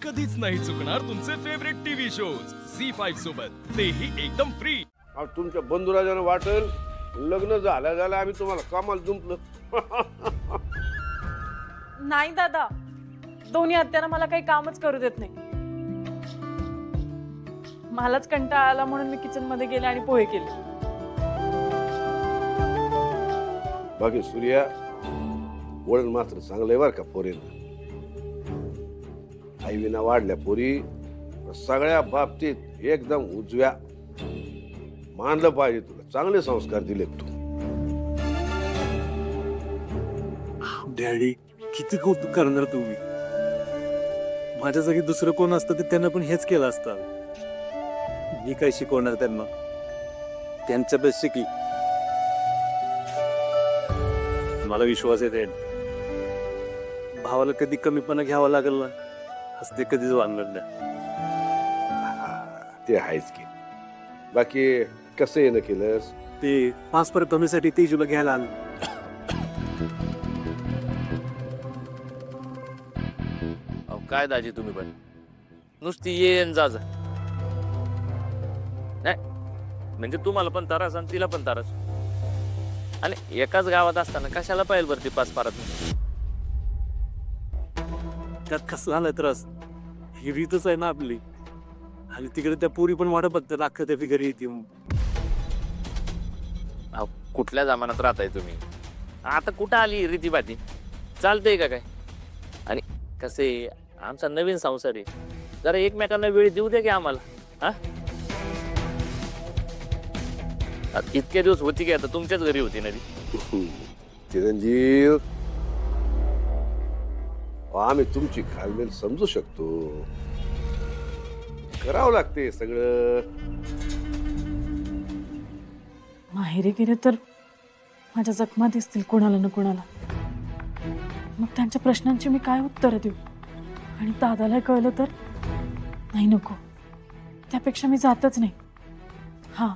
कधीच नाही चुकणार तुमचे फेवरेट टीव्ही शोज झी5 सोबत, तेही एकदम फ्री. अहो, तुमच्या बंधुराजानं वाटेल लग्न झाल्या आम्ही तुम्हाला कामाला जुंपलं. नाही दादा, दोन्ही हत्यानं मला काही कामच करू देत नाही. मलाच कंटाळा आला म्हणून मी किचन मध्ये गेले आणि पोहे केले. बाकी सूर्या वळण मात्र चांगलं आहे बरं का पोरीनं. आईविना वाढल्या पोरी सगळ्या बाबतीत एकदम उजव्या. मानलं पाहिजे तुला, चांगले संस्कार दिलेत तू. डॅडी किती कौतुक करणार तुम्ही. माझ्या जागी दुसरं कोण असतं तर त्यांना पण हेच केलं असतं. मी काय शिकवणार त्यांना, त्यांच्यापेक्षा शिकी. मला विश्वास आहे भावाला कधी कमीपणा घ्यावा लागेल ना, असते कधीच वाढणार नाही. ते आहेच की. बाकी कसं येणं केलंस? ते पासपोर्ट कमीसाठी तेजूला घ्यायला आलं. काय दाजी तुम्ही पण नुसती येन जा. नाही म्हणजे तुम्हाला पण त्रास आणि तिला पण त्रास, आणि एकाच गावात असताना कशाला पाहिजे बरं ती पाच पारात. त्यात कसं झालं त्रास, ही रीतच आहे ना आपली. आणि तिकडे त्या पोरी पण वाटत बघतात अख्खं त्या घरी येते. कुठल्या जमान्यात राहताय तुम्ही? आता कुठं आली रीतीभाती? चालतंय का काय? आणि कसे आमचा नवीन संसार आहे, जरा एकमेकांना वेळ देऊ दे की आम्हाला. हा इतके दिवस होती की आता तुमच्याच घरी होती ना ती. चिरंजीव, आम्ही तुमची घालमेल समजू शकतो. करावं लागते सगळं. माहेरी गेले तर माझ्या जखमा दिसतील कोणाला ना कोणाला. मग त्यांच्या प्रश्नांची मी काय उत्तर देऊ? आणि दादाला कळलं तर? नाही, नको. त्यापेक्षा मी जातच नाही. हा,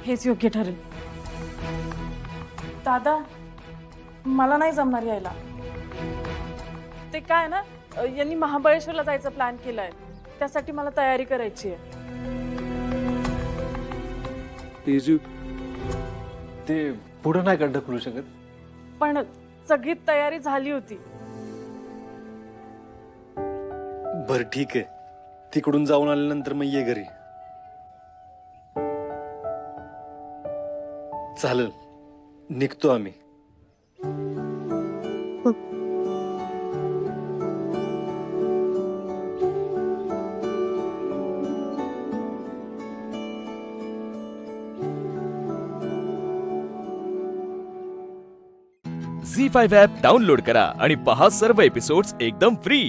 हेच योग्य ठरेल. दादा, मला नाही जमणार यायला. ते काय ना, यांनी महाबळेश्वरला जायचा प्लॅन केलाय, त्यासाठी मला तयारी करायची आहे. तेजू ते पुढं नाही का ढकलू शकत? पण सगळी तयारी झाली होती. बर ठीक आहे, तिकडून जाऊन आल्यानंतर मग ये घरी. चालेल, निघतो आम्ही. झी5 ॲप डाउनलोड करा आणि पहा सर्व एपिसोड्स एकदम फ्री.